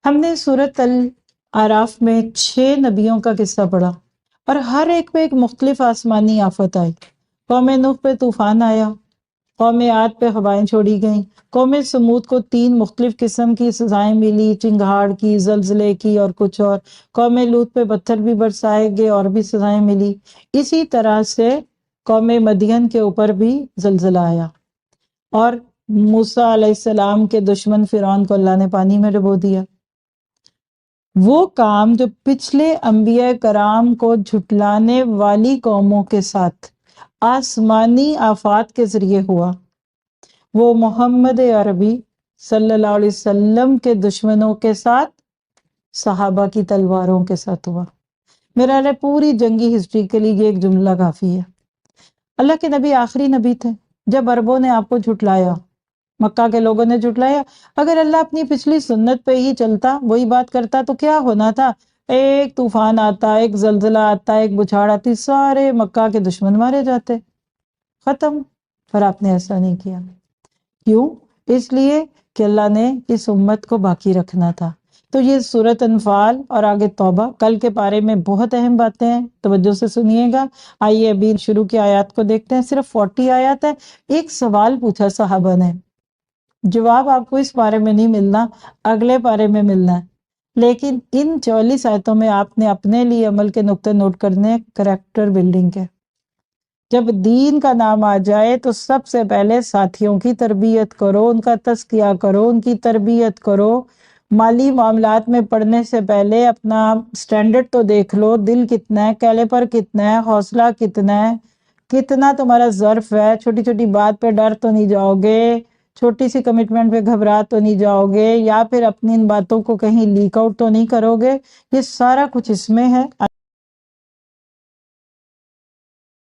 ہم نے سورۃ الاعراف میں 6 نبیوں کا قصہ پڑھا اور ہر ایک پہ ایک مختلف آسمانی آفت آئی۔ قوم نوح پہ طوفان آیا، قوم عاد پہ ہوائیں چھوڑی گئیں، قوم سمود کو 3 مختلف قسم کی سزائیں ملی، چنگھاڑ کی، زلزلے کی اور کچھ اور۔ قوم لوط پہ پتھر بھی برسائے گئے اور بھی سزائیں ملی۔ اسی طرح سے قوم مدین کے اوپر بھی زلزلہ آیا، اور موسیٰ علیہ السلام کے دشمن فرعون کو اللہ نے پانی میں ڈبو دیا۔ وہ کام جو پچھلے انبیاء کرام کو جھٹلانے والی قوموں کے ساتھ آسمانی آفات کے ذریعے ہوا، وہ محمد عربی صلی اللہ علیہ وسلم کے دشمنوں کے ساتھ، صحابہ کی تلواروں کے ساتھ ہوا۔ میرا رہا پوری جنگی ہسٹری کے لیے یہ ایک جملہ کافی ہے۔ اللہ کے نبی آخری نبی تھے جب عربوں نے آپ کو جھٹلایا، مکہ کے لوگوں نے جھٹلایا۔ اگر اللہ اپنی پچھلی سنت پہ ہی چلتا، وہی بات کرتا، تو کیا ہونا تھا؟ ایک طوفان آتا، ایک زلزلہ آتا، ایک بچھاڑ آتی، سارے مکہ کے دشمن مارے جاتے، ختم۔ پر آپ نے ایسا نہیں کیا۔ کیوں؟ اس لیے کہ اللہ نے اس امت کو باقی رکھنا تھا۔ تو یہ سورۃ انفال اور آگے توبہ، کل کے پارے میں بہت اہم باتیں ہیں، توجہ سے سنیے گا۔ آئیے ابھی شروع کی آیات کو دیکھتے ہیں، صرف 40 آیات ہے۔ ایک سوال پوچھا صحابہ نے، جواب آپ کو اس پارے میں نہیں ملنا، اگلے پارے میں ملنا ہے، لیکن ان 44 آیتوں میں آپ نے اپنے لیے عمل کے نقطے نوٹ کرنے، کریکٹر بلڈنگ کے۔ جب دین کا نام آ جائے تو سب سے پہلے ساتھیوں کی تربیت کرو، ان کا تزکیہ کرو، ان کی تربیت کرو۔ مالی معاملات میں پڑھنے سے پہلے اپنا سٹینڈرڈ تو دیکھ لو، دل کتنا ہے، کیلیپر کتنا ہے، حوصلہ کتنا ہے، کتنا تمہارا ظرف ہے، چھوٹی چھوٹی بات پہ ڈر تو نہیں جاؤ گے، چھوٹی سی کمٹمنٹ پہ گھبرا تو نہیں جاؤ گے، یا پھر اپنی ان باتوں کو کہیں لیک آؤٹ تو نہیں کرو گے۔ یہ سارا کچھ اس میں ہے۔